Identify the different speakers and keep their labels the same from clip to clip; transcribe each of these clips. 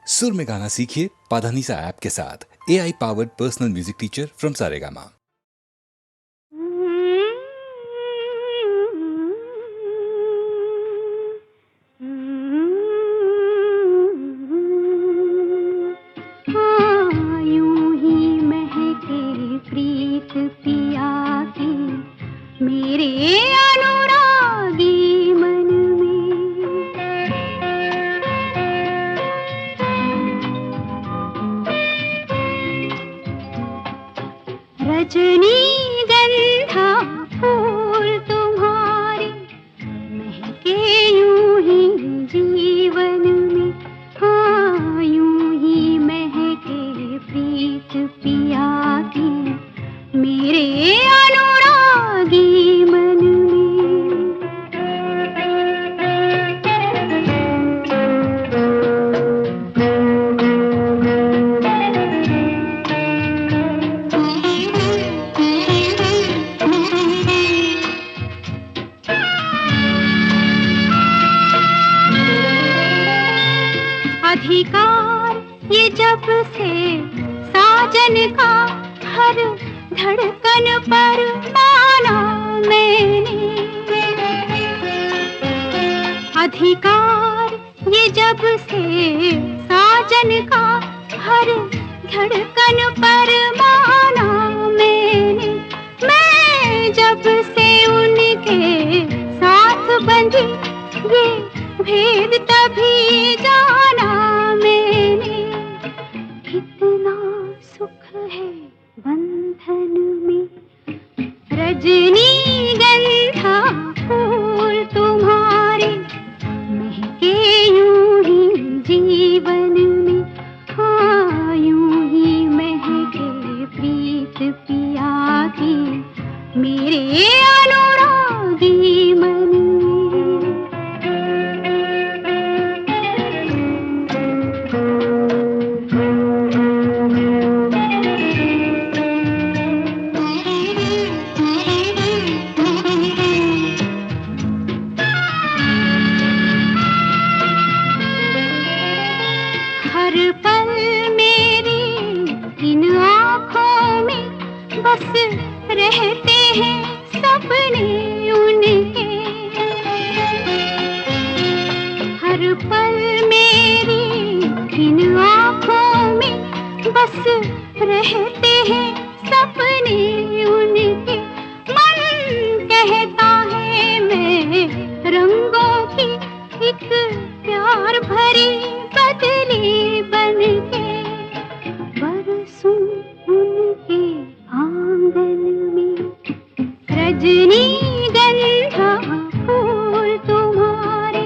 Speaker 1: सुर में गाना सीखिए पाधानीसा ऐप के साथ। AI powered personal music teacher from Saregama.
Speaker 2: यूं ही महके प्रीत पिया की मेरे अनुरागी मन में, रजनीगंधा फूल तुम्हारे महके यूं ही जीवन में। हाँ, यूं ही महके प्रीत पिया की मेरे अनुरागी मन अधिकार ये जब से साजन का हर धड़कन पर माना मैंने। अधिकार ये जब से साजन का हर धड़कन पर माना मैंने। मैं जब से उनके साथ बंधी ये भेद तभी जाना मैंने। कितना सुख है बंधन में, रजनीगंधा फूल तुम्हारे महके यूं ही जीवन में। हाँ, यूं ही महके प्रीत पिया की मेरे अनुरागी मन में। हर पल मेरी इन आँखों में बस रहते हैं सपने उनके। हर पल मेरी इन आँखों में बस रहते हैं सपने उनके। मन कहता है मैं रंगों की एक प्यार भरी बदली बनके बरसूं उनके आंगन में। रजनीगंधा फूल तुम्हारे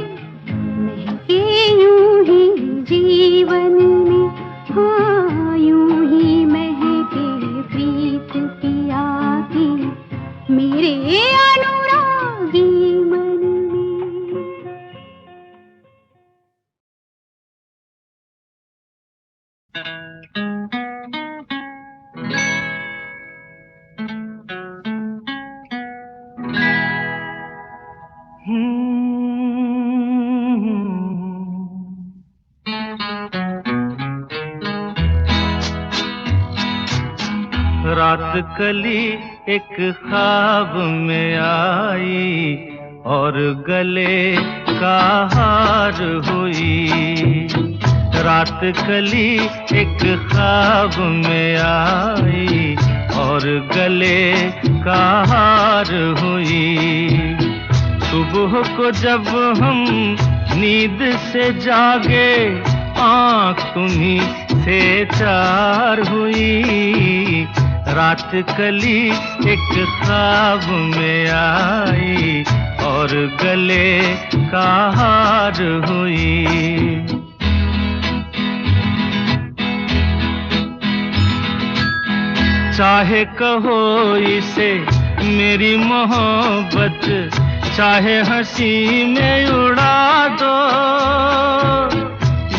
Speaker 2: महके यूं ही जीवन में। हाँ, यूं ही महके प्रीत पिया की मेरे अनुरागी मन में।
Speaker 3: रात कली एक ख्वाब में आई और गले का हार हुई। रात कली एक ख्वाब में आई और गले का हार हुई। सुबह को जब हम नींद से जागे आँख तुम्हीं से चार हुई। रात कली एक ख्वाब में आई और गले का हार हुई। चाहे कहो इसे मेरी मोहब्बत, चाहे हंसी में उड़ा दो।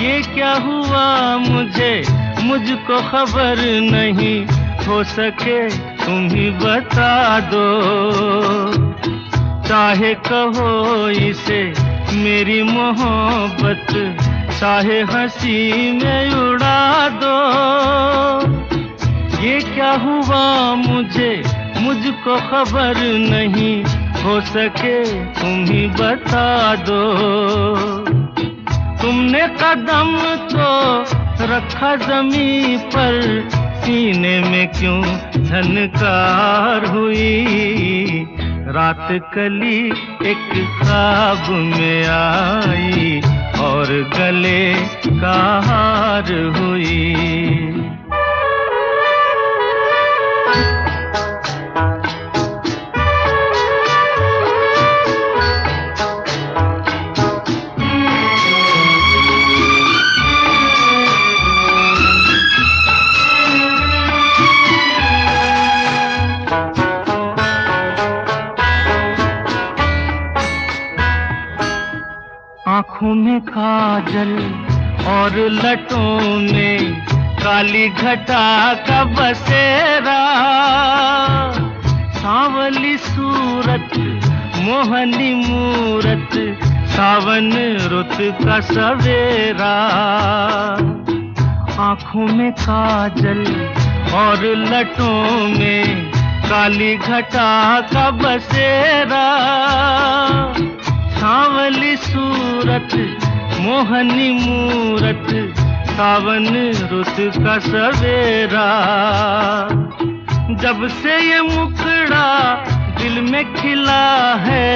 Speaker 3: ये क्या हुआ मुझको खबर नहीं, हो सके तुम ही बता दो। चाहे कहो इसे मेरी मोहब्बत, चाहे हंसी में उड़ा दो। ये क्या हुआ मुझको खबर नहीं, हो सके तुम ही बता दो। तुमने कदम तो रखा जमीन पर, सीने में क्यों झनकार हुई। रात कली एक ख्वाब में आई और गले का हार हुई। आँखों में काजल और लटों में काली घटा का बसेरा, सांवली सूरत मोहनी मूरत, सावन रुत का सवेरा। आँखों में काजल और लटों में काली घटा का बसेरा, सांवली सूरत मोहनी मूरत, सावन रुत का सवेरा। जब से ये मुखड़ा दिल में खिला है,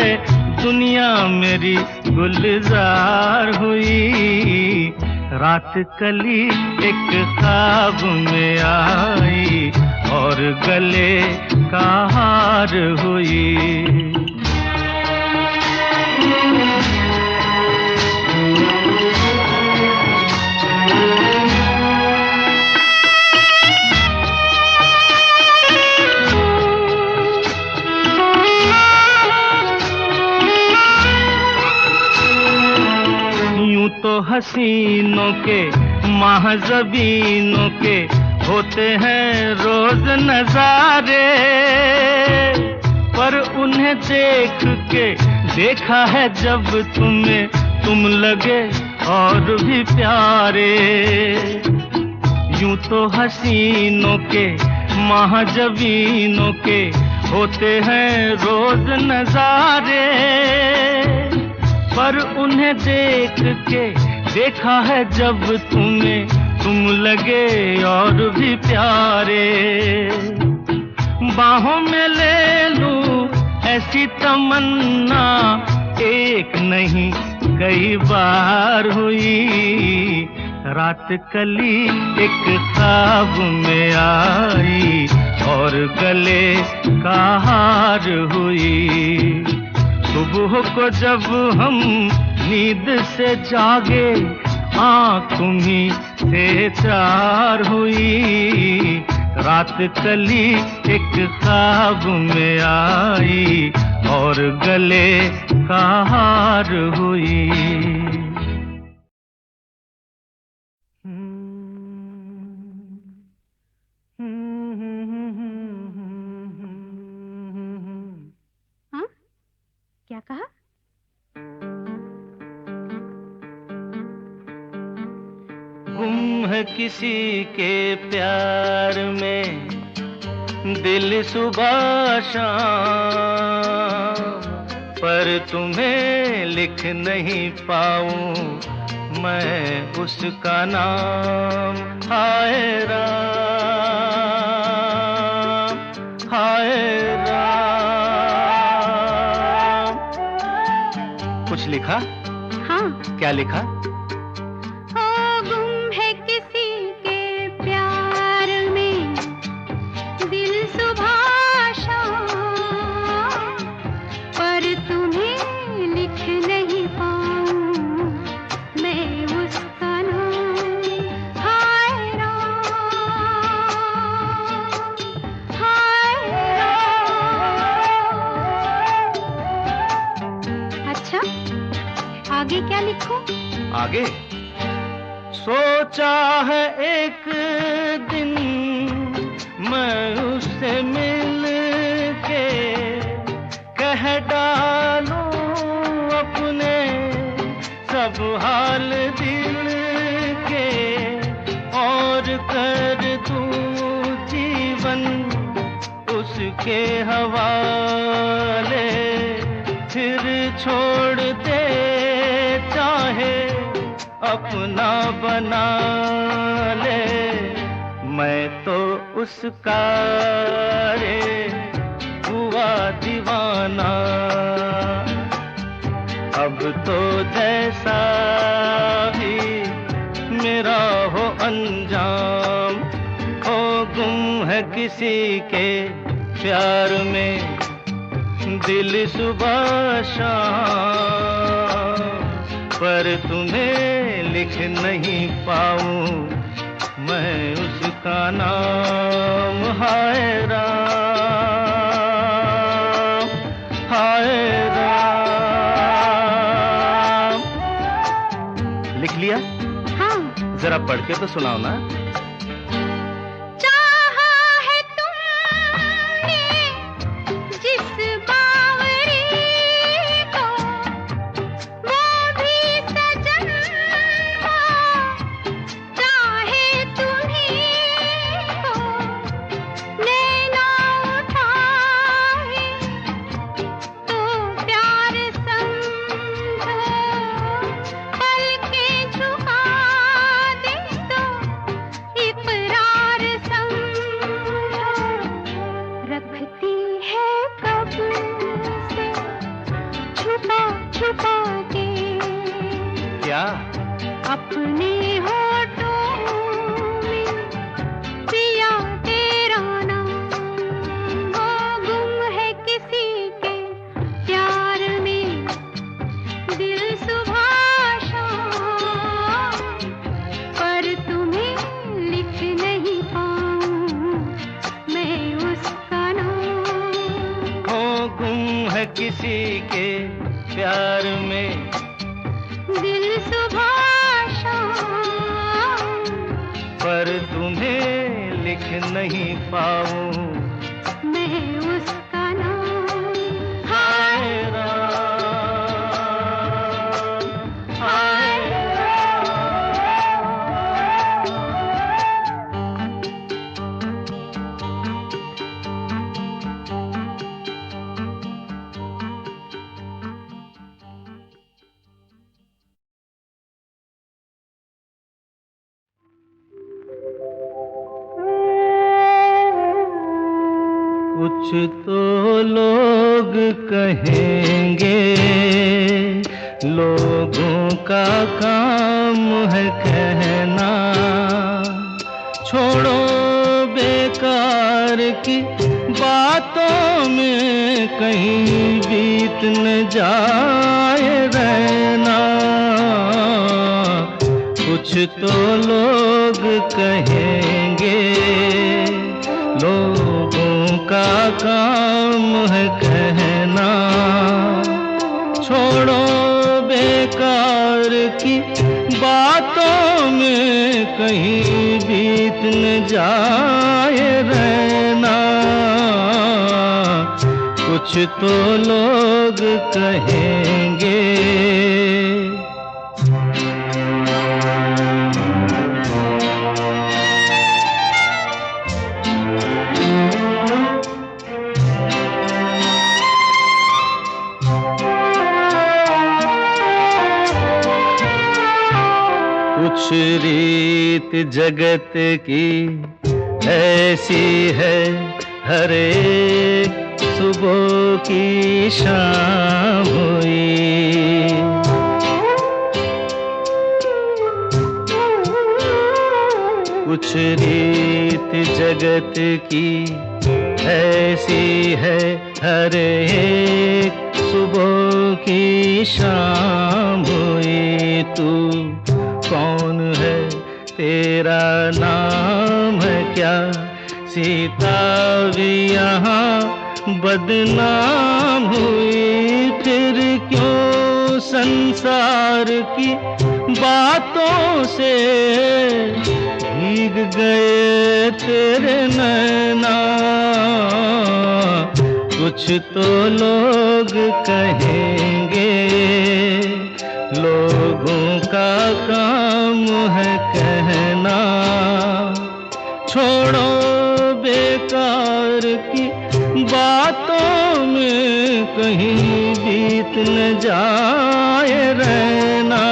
Speaker 3: दुनिया मेरी गुलजार हुई। रात कली एक ख्वाब में आई और गले का हार हुई। यूं तो हसीनों के महज़बीनों के होते हैं रोज नजारे, पर उन्हें देख के देखा है जब तुम्हें, तुम लगे और भी प्यारे। यूं तो हसीनों के महज़बीनों के होते हैं रोज नजारे, पर उन्हें देख के देखा है जब तुम्हें, तुम लगे और भी प्यारे। बाहों में ले लूं ऐसी तमन्ना, एक नहीं कई बार हुई। रात कली एक ख्वाब में आई और गले का हार हुई। सुबह को जब हम नींद से जागे, आँख तुम्हीं से चार हुई। रात कली एक ख्वाब में आई और गले का हार हुई।
Speaker 2: हाँ? क्या कहा?
Speaker 3: गुम है किसी के प्यार में दिल सुबह शाम, पर तुम्हें लिख नहीं पाऊं मैं उसका नाम। हाय राम, हाय राम। कुछ लिखा?
Speaker 2: हाँ।
Speaker 3: क्या लिखा?
Speaker 2: आगे क्या लिखूं?
Speaker 3: आगे सोचा है एक दिन मैं उससे मिल के कह डालूं अपने सब अब हाल दिल के और कर दूं जीवन उसके हवाले, फिर छोड़ दे चाहे अपना बना ले, मैं तो उसका रे हुआ दीवाना। अब तो जैसा भी मेरा हो अंजाम, हो गुम है किसी के प्यार में दिल सुबह शाम, पर तुम्हें लिख नहीं पाऊं मैं उसका नाम। हाय राम, हाय राम। लिख लिया?
Speaker 2: हाँ।
Speaker 3: जरा पढ़ के तो सुनाओ ना।
Speaker 2: अपने होठों में पिया तेरा नाम, वो गुम है किसी के प्यार में दिल सुबह शाम, पर तुम्हें लिख नहीं पाऊं मैं उसका नाम।
Speaker 3: वो गुम है किसी के प्यार में
Speaker 2: दिल सुबह
Speaker 3: पर तुम्हें लिख नहीं पाऊं
Speaker 2: मैं उसका नाम।
Speaker 3: हाय राम, हाय कुछ तो लोग कहेंगे, लोगों का काम है कहना, छोड़ो बेकार की बातों में कहीं बीत न जाए रहना। कुछ तो लोग कहेंगे, लोगों का काम है कहना, छोड़ो बेकार की बातों में कहीं बीत न जाए रहना। कुछ तो लोग कहेंगे। कुछ रीत जगत की ऐसी है, हर एक सुबह की शाम हुई। कुछ रीत जगत की ऐसी है, हर एक सुबह की शाम हुई। तू कौन है, तेरा नाम है क्या? सीता भी यहाँ बदनाम हुई। फिर क्यों संसार की बातों से भीग गए तेरे नैना? कुछ तो लोग कहेंगे, लोगों काम है कहना। छोड़ो बेकार की बातों में कहीं बीत न जाए रहना।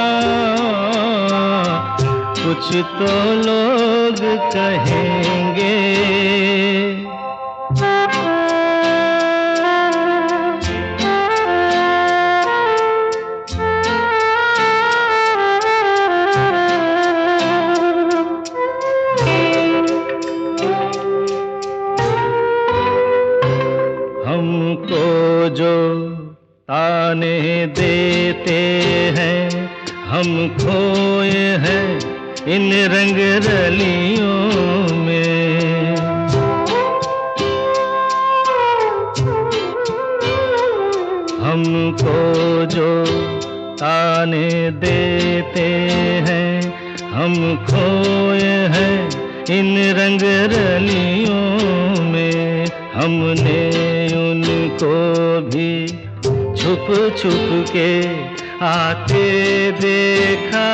Speaker 3: कुछ तो लोग कहेंगे, हमको जो ताने देते हैं, हम खोए हैं इन रंग रलियों में। हमको जो ताने देते हैं, हम खोए हैं इन रंग रलियों में। हमने उनको भी छुप छुप के आते देखा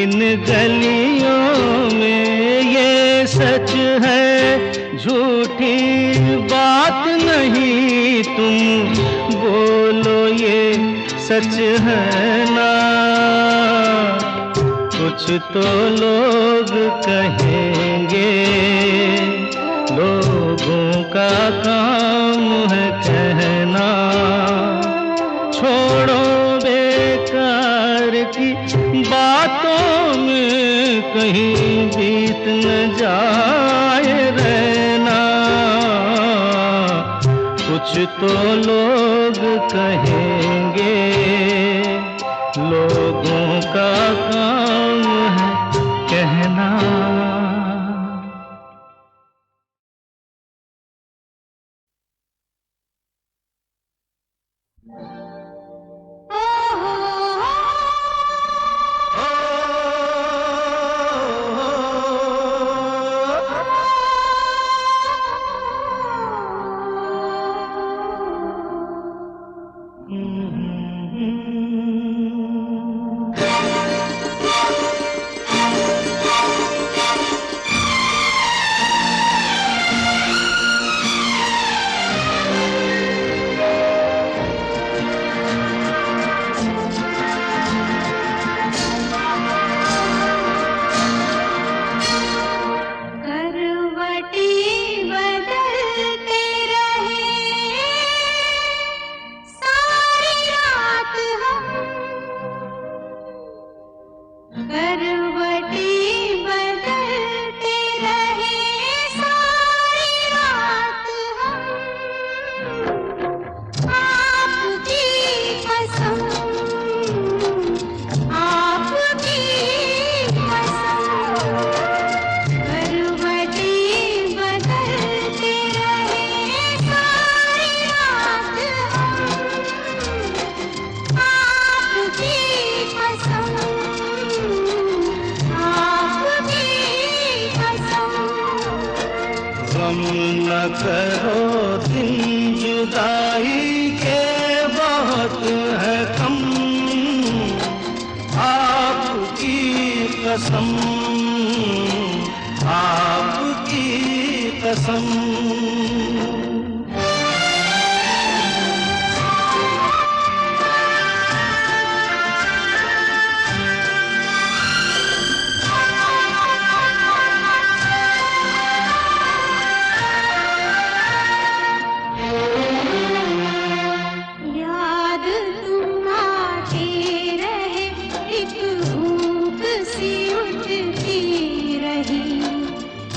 Speaker 3: इन गलियों में। ये सच है झूठी बात नहीं, तुम बोलो ये सच है ना। कुछ तो लोग कहेंगे, लोगों का काम है कहना। छोड़ो बेकार की बातों में कहीं बीत न जाए रहना। कुछ तो लोग कहेंगे, लोगों का काम है कहना। गम न करो दिन जुदाई के बहुत है कम, आपकी कसम, आपकी कसम।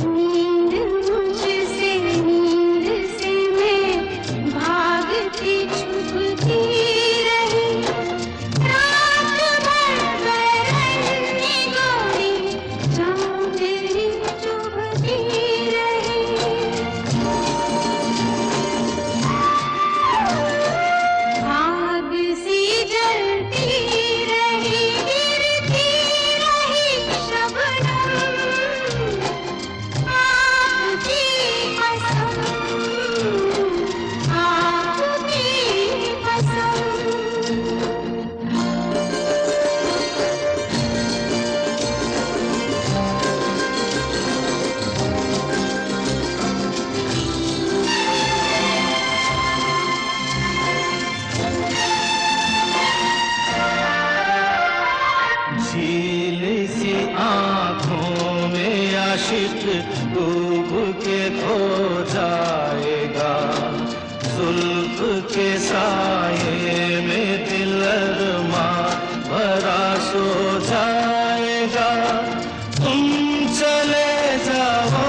Speaker 2: नींद मुझसे
Speaker 3: आशिक डूब के खो जाएगा, जुल्फ के साये में दिल अरमा भरा सो जाएगा। तुम चले जाओ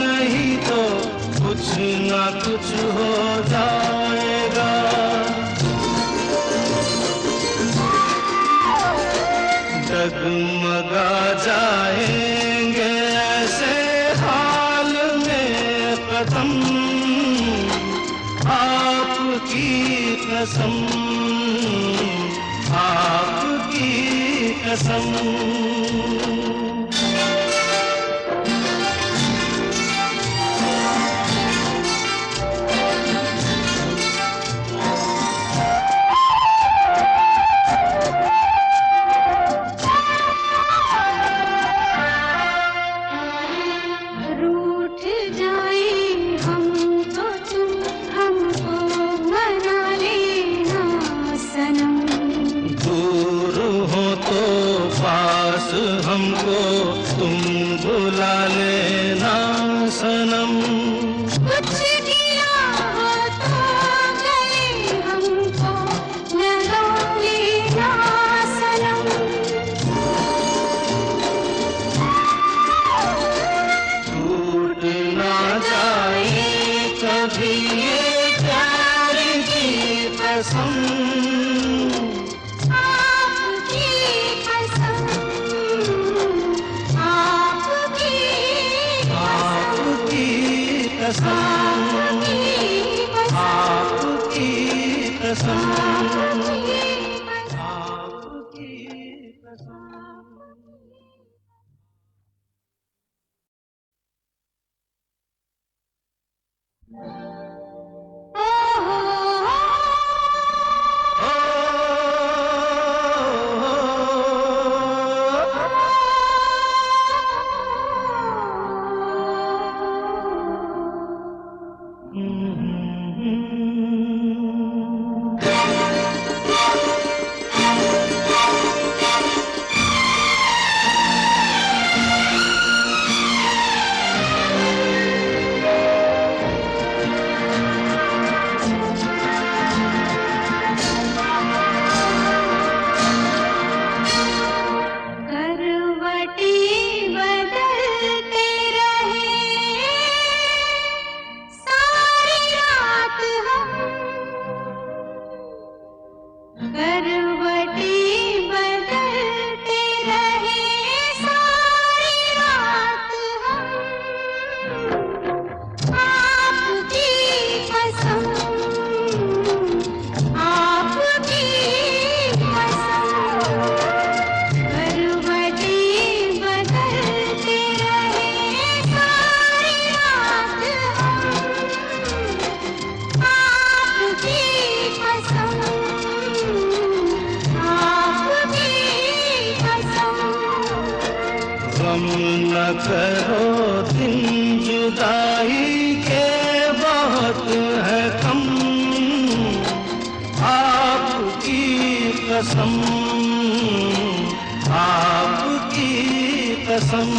Speaker 3: नहीं तो कुछ ना कुछ हो जाएगा। डगमगा जाएंगे ऐसे हाल में कदम, आपकी कसम, आपकी कसम।
Speaker 2: रूठ जाए हम तो तुम हमको मना लेना सनम।
Speaker 3: दूर हो तो पास हमको तुम बुला लेना सनम।
Speaker 2: कुछ गिला हो तो गले हमको लगा लेना सनम।
Speaker 3: टूट ना जाए कभी ये प्यार की कसम,
Speaker 2: आपकी कसम, आपकी
Speaker 3: आपकी कसम, आपकी कसम, आपकी कसम।
Speaker 2: करवटें बदलते रहे सारी रात हम, करवटें बदलते रहे सारी रात हम। आपकी कसम, आपकी कसम। करवटें बदलते रहे सारी रात हम, आपकी कसम, आपकी कसम।
Speaker 3: गम न करो दिन जुदाई के बहुत है कम, आपकी कसम, आपकी कसम।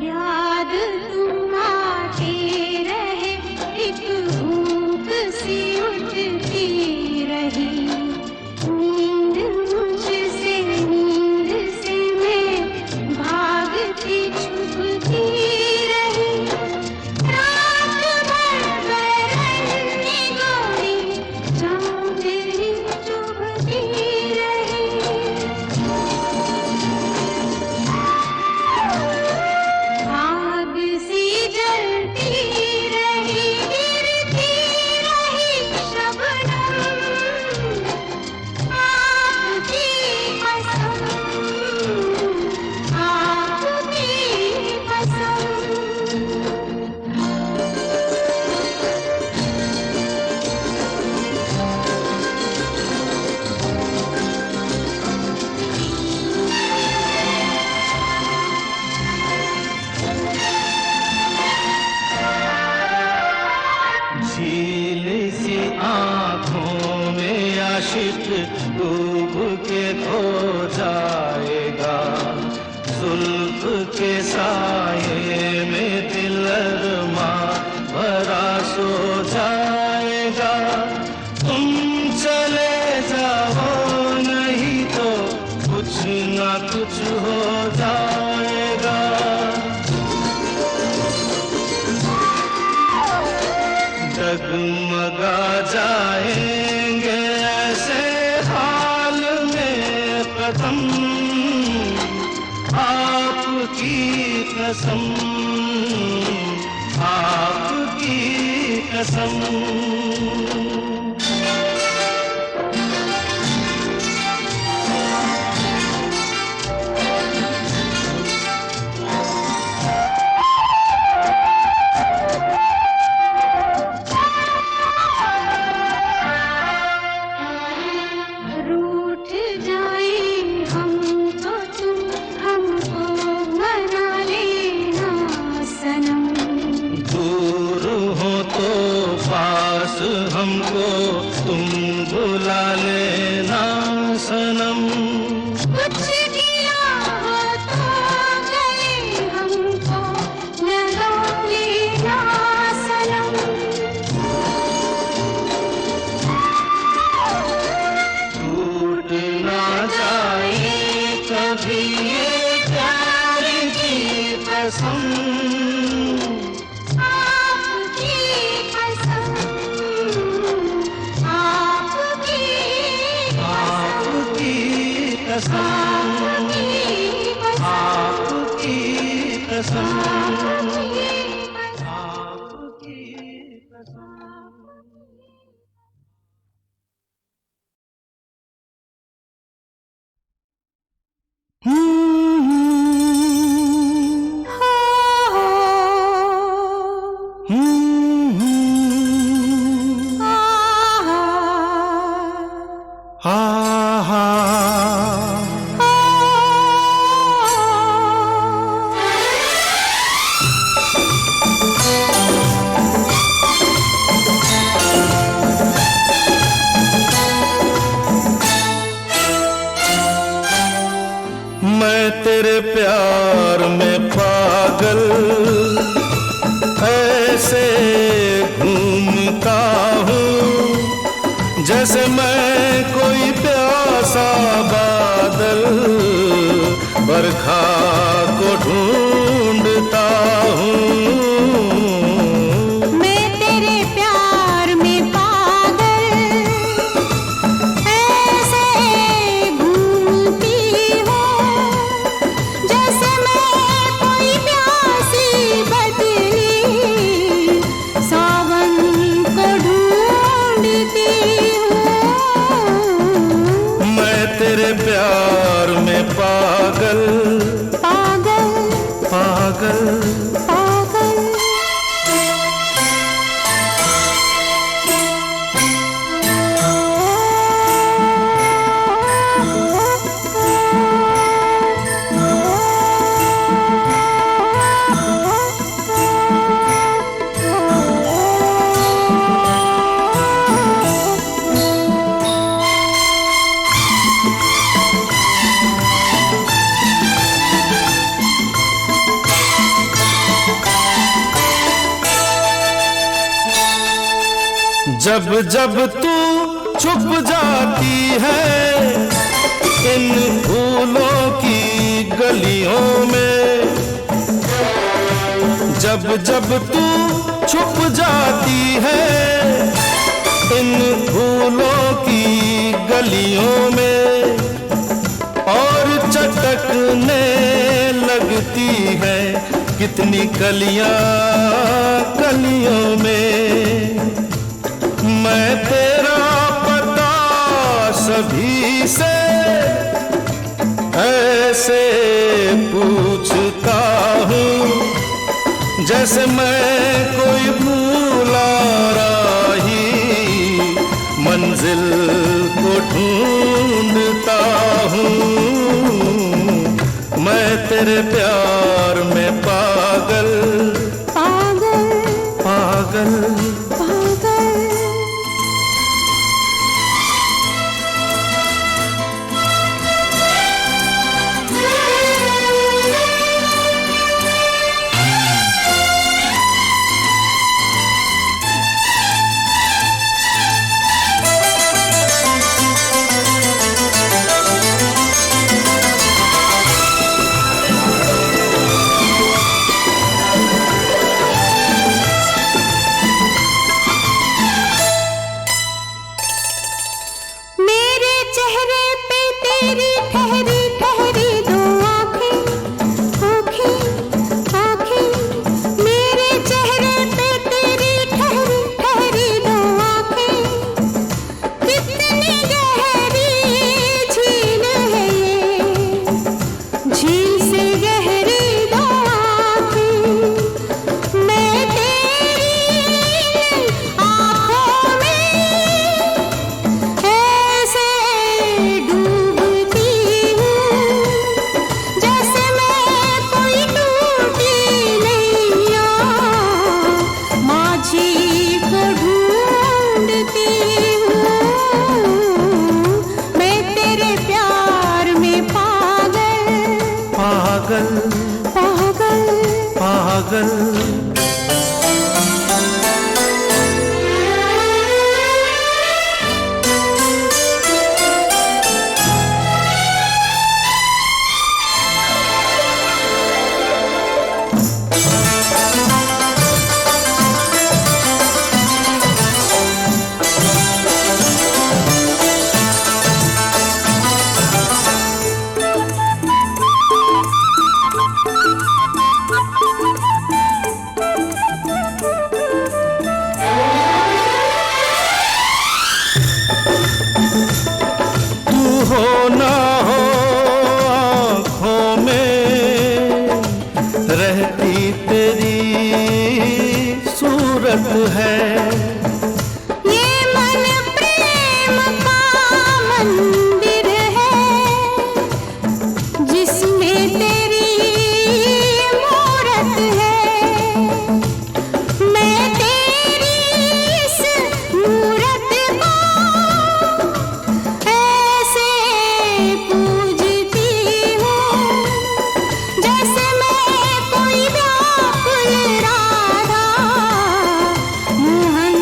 Speaker 2: याद तुम आते रहे, एक भूख सी उठती रही, नींद मुझसे
Speaker 3: ना कुछ हो जाएगा। डगमगा जाएंगे ऐसे हाल में कदम, आपकी कसम, आपकी कसम।
Speaker 2: रूठ जाए हम तो तुम हमको मना लेना सनम।
Speaker 3: दूर हो तो पास हमको तुम बुला लेना सनम।
Speaker 2: कुछ गिला हो तो गले हमको लगा लेना सनम।
Speaker 3: टूट ना जाए कभी ये प्यार की कसम,
Speaker 2: आपकी कसम, आपकी
Speaker 3: आपकी कसम, आपकी कसम, आपकी कसम। मैं तेरे प्यार में पागल ऐसे घूमता हूँ जैसे मैं कोई प्यासा बादल बरखा को ढूंढता हूँ।
Speaker 2: मैं तेरे प्यार में पागल ऐसे घूमती हूँ जैसे मैं कोई प्यासी बदली सावन को ढूंढती हूँ।
Speaker 3: मैं तेरे प्यार में पागल
Speaker 2: पागल
Speaker 3: पागल
Speaker 2: पागल।
Speaker 3: जब जब तू छुप जाती है इन फूलों की गलियों में, जब जब तू छुप जाती है इन फूलों की गलियों में और चटकने लगती है कितनी कलियां कलियों में। मैं तेरा पता सभी से ऐसे पूछता हूँ जैसे मैं कोई भूला राही मंजिल को ढूंढता हूँ। मैं तेरे प्यार में पागल
Speaker 2: पागल
Speaker 3: पागल
Speaker 2: पागल।
Speaker 3: पागल
Speaker 2: पागल
Speaker 3: पागल। हो ना हो आँखों में रहती तेरी सूरत है।
Speaker 2: ये मन प्रेम का मंदिर है जिसमें तेरी मूरत है। मैं तेरी इस मूरत को ऐसे पूजती हूँ जैसे मैं कोई व्याकुल राधा मोहन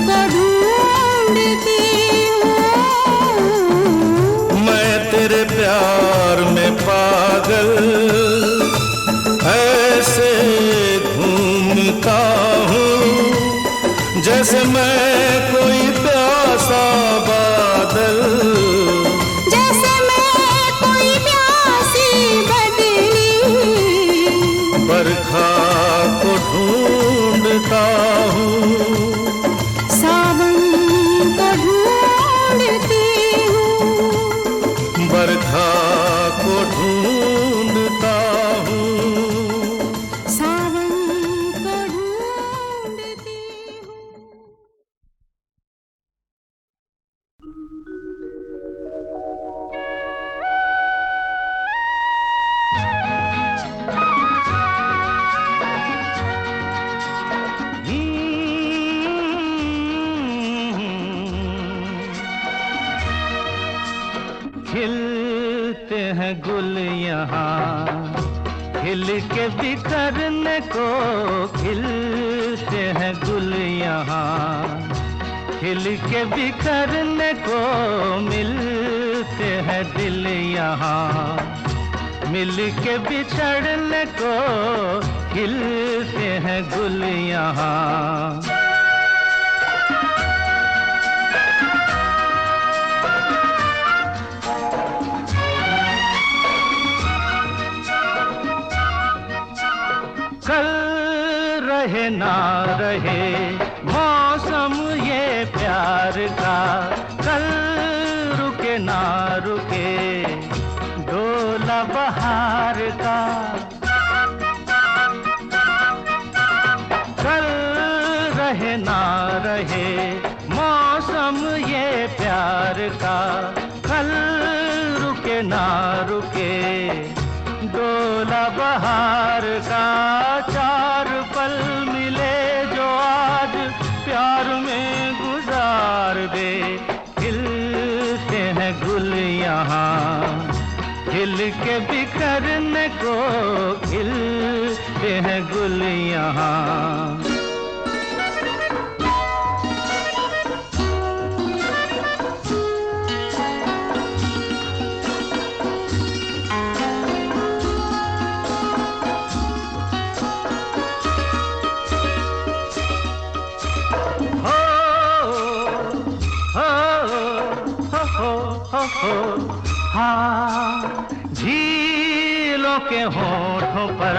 Speaker 2: को ढूंढती हूँ।
Speaker 3: मैं तेरे प्यार में पागल ऐसे घूमता हूँ जैसे मैं कोई प्यासा बादल।
Speaker 2: जैसे मैं कोई प्यासी बदली
Speaker 3: बरखा को ढूंढता हूँ।
Speaker 2: सावन को ढूंढती हूँ।
Speaker 3: बरखा को ढूंढता हूँ।
Speaker 2: सावन को ढूंढती हूँ।
Speaker 3: खिलते हैं गुल यहाँ खिल के बिखरने को। खिलते हैं गुल यहाँ खिल के बिखरने को। मिलते हैं दिल यहाँ मिल के बिछड़ने को। खिलते हैं गुल यहाँ। कल रहे ना रहे मौसम ये प्यार का। कल रुके ना रुके डोला बहार का। कल रहे ना रहे मौसम ये प्यार का। कल रुके ना रुके डोला बहार का। चार पल मिले जो आज प्यार में गुजार दे। खिलते हैं गुल यहाँ खिल के बिखरने को। खिलते हैं गुल यहाँ। हाँ झीलों के होठों पर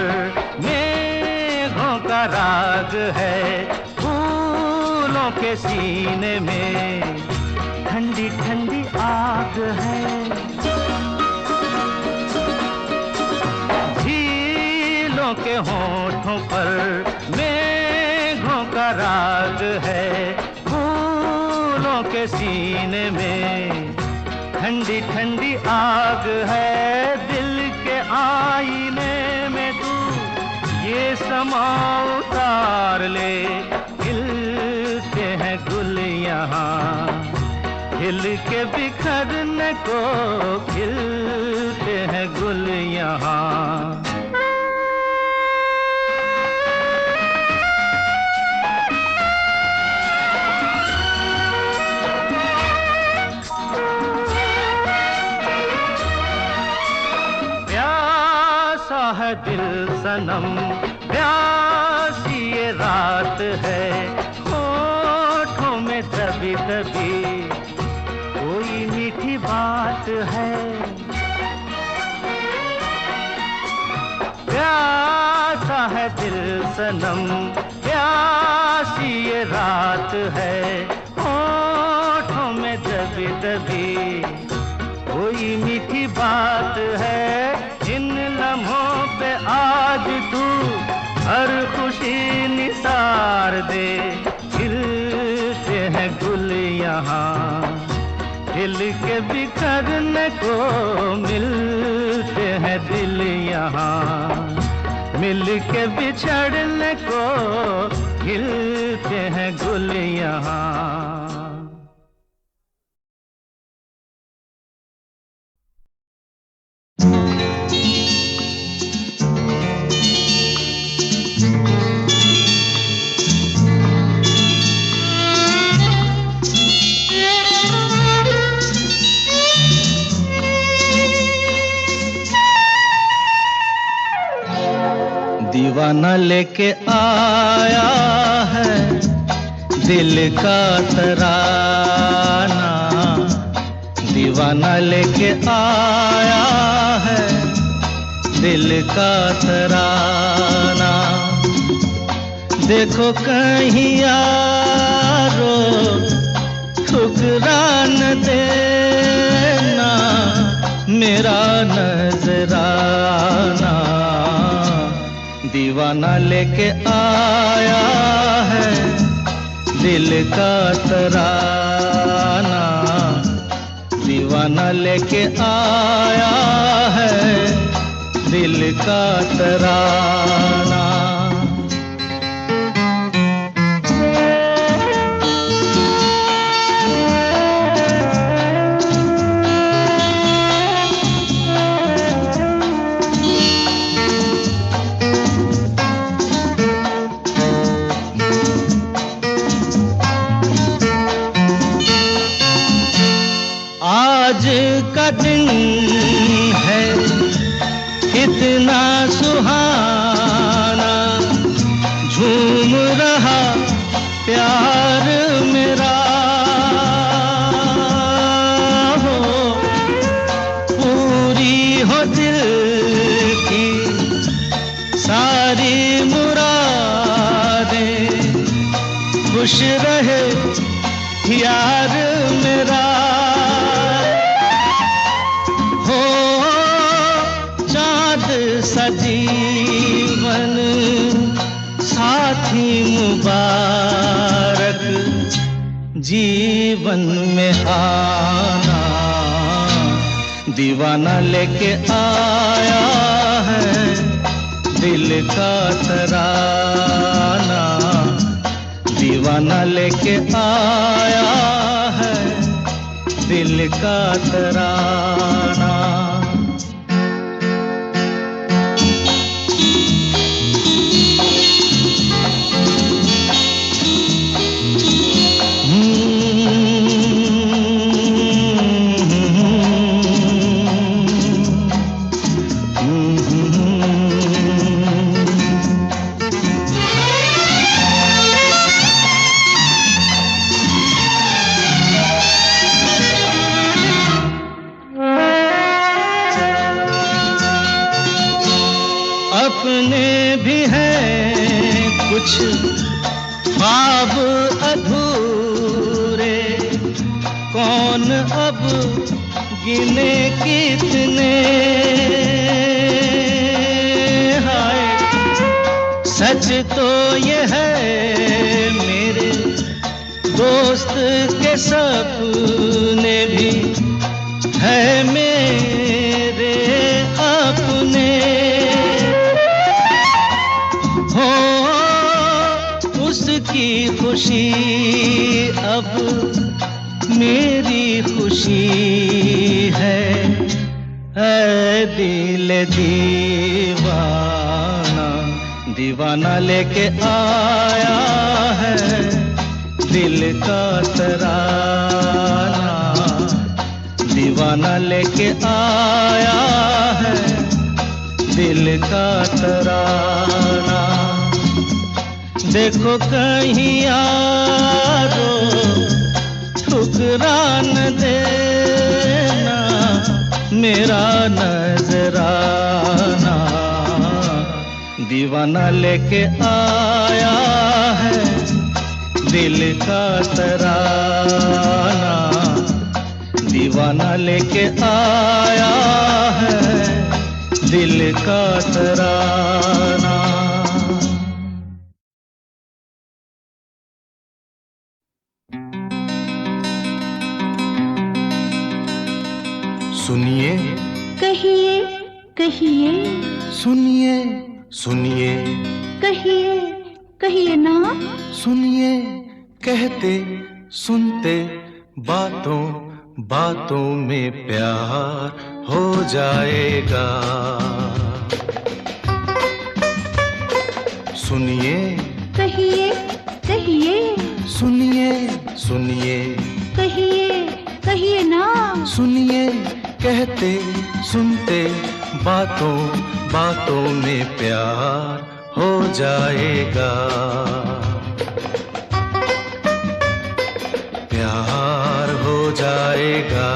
Speaker 3: मेघों का राग है। फूलों के सीने में ठंडी ठंडी आग है। झीलों के होठों पर मेघों का राग है। फूलों के सीने में ठंडी ठंडी आग है। दिल के आईने में तू ये समा उतार ले। खिलते हैं गुल यहाँ खिल के बिखरने को। खिलते हैं गुल यहाँ। है दिल सनम, प्यासी ये रात है, होठों में दबी दबी कोई मीठी बात है। प्यासा है दिल सनम, प्यासी ये रात है, होठों में दबी दबी कोई मीठी बात है। इन लम्हों पे आज तू हर खुशी निसार दे, खिलते हैं गुल यहाँ खिल के बिखरने को मिलते हैं दिल यहाँ, मिल के बिछड़ने को खिलते हैं गुल यहाँ। दीवाना लेके आया है दिल का तराना, दीवाना लेके आया है दिल का तराना। देखो कहीं यारो ठुकरा न देना मेरा नजराना। दीवाना लेके आया है दिल का तराना, दीवाना लेके आया है दिल का तराना। आज का दिन है कितना सुहाना, झूम रहा प्यार मेरा हो, पूरी हो दिल की सारी मुरादें, खुश रहे यार मेरा। सजीवन साथी मुबारक जीवन में आना, दीवाना लेके आया है दिल का तराना, दीवाना लेके आया है दिल का तराना। अपने भी हैं कुछ ख्वाब अधूरे, कौन अब गिने कितने। हाय सच तो ये है मेरे दोस्त के सपने भी है मेरे अपने। उसकी खुशी अब मेरी खुशी है, ऐ दिल दीवाना, दीवाना लेके आया है दिल का तराना, दीवाना लेके आया है दिल का तराना। देखो कहीं यारो ठुकरा न देना मेरा नजराना। दीवाना लेके आया है दिल का तराना। दीवाना लेके आया है दिल का तराना।
Speaker 4: सुनिए
Speaker 2: कहिए कहिए
Speaker 4: सुनिए सुनिए
Speaker 2: कहिए कहिए ना।
Speaker 4: सुनिए कहते सुनते बातों बातों में प्यार हो जाएगा। सुनिए
Speaker 2: कहिए कहिए
Speaker 4: सुनिए सुनिए
Speaker 2: कहिए कहिए ना।
Speaker 4: सुनिए कहते सुनते बातों बातों में प्यार हो जाएगा। प्यार हो जाएगा।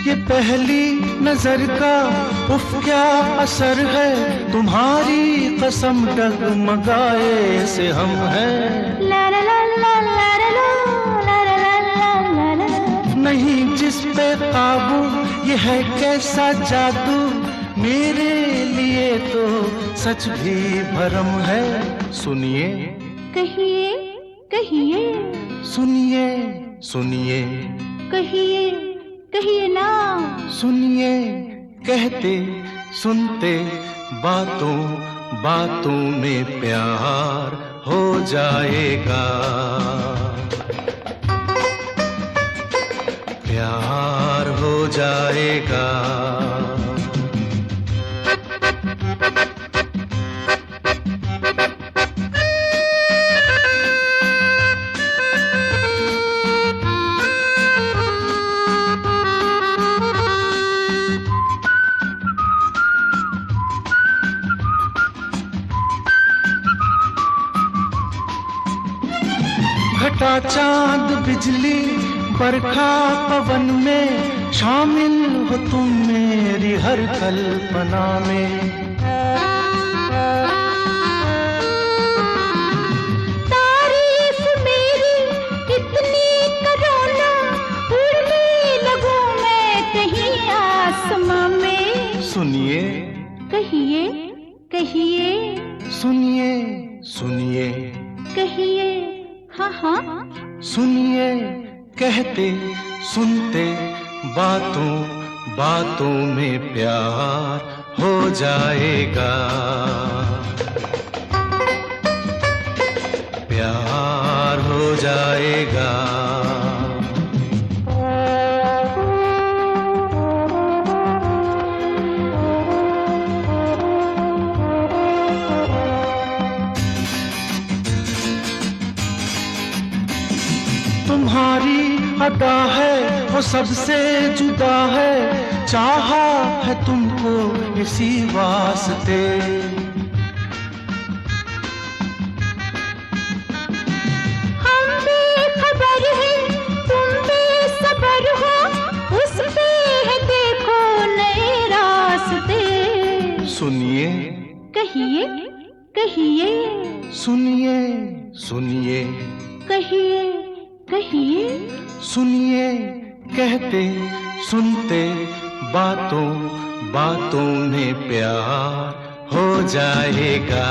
Speaker 4: ये पहली नजर का उफ क्या असर है। तुम्हारी कसम डगमगाए से हम हैं।
Speaker 2: ला ला ला ला ला ला ला ला ला ला ला।
Speaker 4: नहीं जिस पे काबू ये है कैसा जादू। मेरे लिए तो सच भी भरम है। सुनिए
Speaker 2: कहिए कहिए
Speaker 4: सुनिए सुनिए
Speaker 2: कहिए कहिए ना।
Speaker 4: सुनिए कहते सुनते बातों बातों में प्यार हो जाएगा। प्यार हो जाएगा। घटा चांद बिजली बरखा पवन में शामिल हो तुम मेरी हर कल्पना में।
Speaker 2: तारीफ मेरी इतनी करो ना उड़ने लगूं मैं कहीं आसमां में।
Speaker 4: सुनिए
Speaker 2: कहिए कहिए
Speaker 4: सुनिए सुनिए
Speaker 2: कहिए हाँ हाँ।
Speaker 4: सुनिए कहते सुनते बातों बातों में प्यार हो जाएगा। प्यार हो जाएगा। तुम्हारी अदा है वो सबसे जुदा है। चाहा है तुमको इसी वास्ते।
Speaker 2: हम बेखबर हैं तुम बेसबर हो उस पे है देखो नए रास्ते।
Speaker 4: सुनिए
Speaker 2: कहिए कहिए
Speaker 4: सुनिए सुनिए
Speaker 2: कहिए कहिए
Speaker 4: सुनिए कहते सुनते बातों बातों में प्यार हो जाएगा।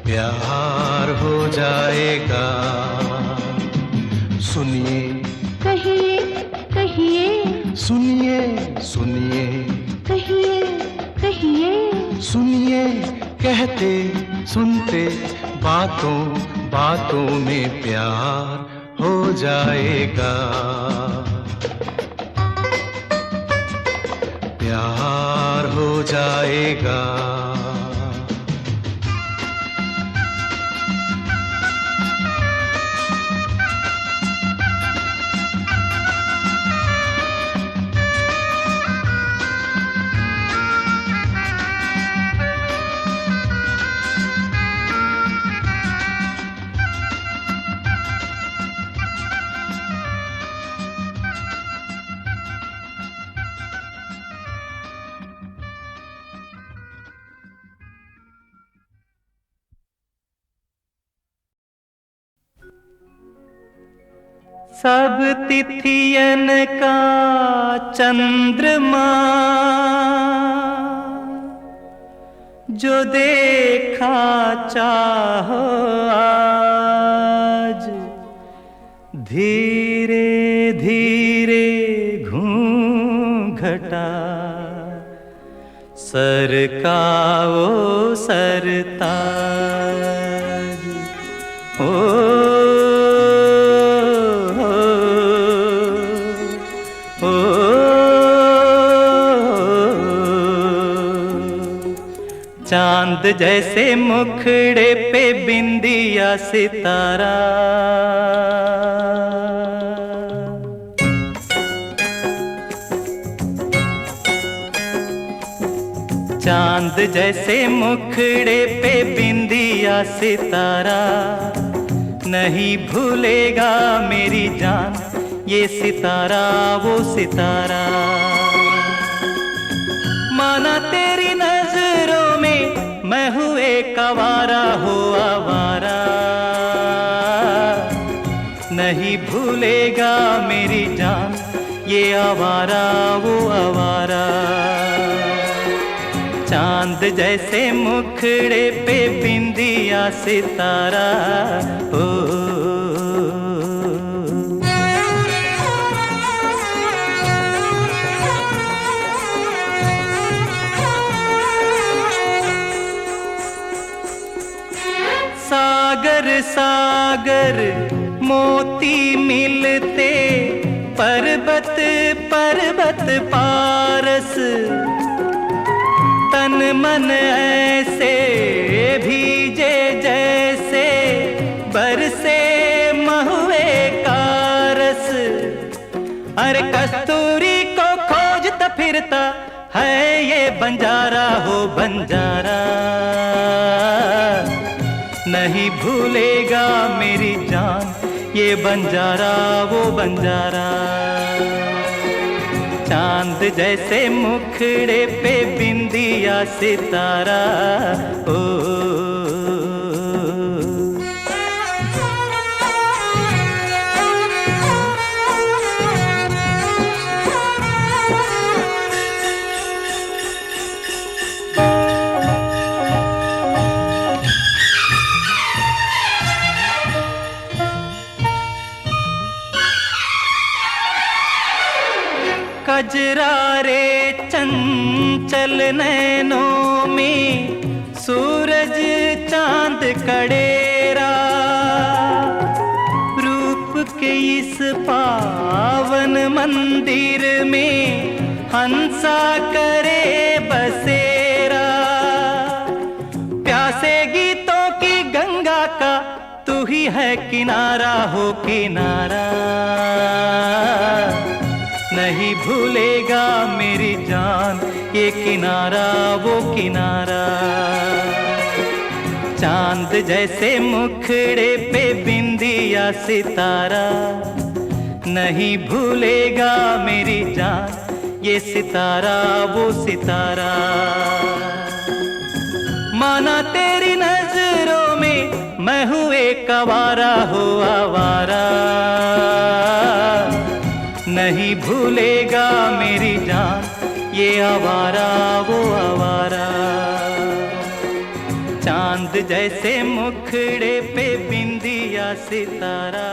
Speaker 4: प्यार हो जाएगा। सुनिए
Speaker 2: कहिए कहिए
Speaker 4: सुनिए सुनिए
Speaker 2: कहिए कहिए
Speaker 4: सुनिए कहते सुनते बातों बातों में प्यार हो जाएगा, प्यार हो जाएगा।
Speaker 3: सब तिथियन का चंद्रमा जो देखा चाहो आज, धीरे धीरे घूंघटा सरकाओ सरताज। ओ चांद जैसे मुखड़े पे बिंदिया सितारा, चांद जैसे मुखड़े पे बिंदिया सितारा, नहीं भूलेगा मेरी जान ये सितारा वो सितारा। माना तेरी नजरों में मैं हूँ एक आवारा हो आवारा, नहीं भूलेगा मेरी जान ये आवारा वो आवारा। चांद जैसे मुखड़े पे बिंदिया सितारा, ओ सागर सागर मोती मिलते पर्वत पर्वत पारस, तन मन ऐसे भीजे जैसे बरसे महुए का रस। अरे कस्तूरी को खोजता फिरता है ये बंजारा हो बंजारा, नहीं भूलेगा मेरी जान ये बंजारा वो बंजारा। चांद जैसे मुखड़े पे बिंदिया सितारा, ओ कजरारे चंचल नैनों में सूरज चांद कड़ेरा, रूप के इस पावन मंदिर में हंसा करे बसेरा। प्यासे गीतों की गंगा का तू ही है किनारा हो किनारा, नहीं भूलेगा मेरी जान ये किनारा वो किनारा। चांद जैसे मुखड़े पे बिंदिया सितारा, नहीं भूलेगा मेरी जान ये सितारा वो सितारा। माना तेरी नजरों में मैं हूँ एक आवारा हो आवारा, नहीं भूलेगा मेरी जान ये आवारा वो आवारा। चांद जैसे मुखड़े पे बिंदिया सितारा,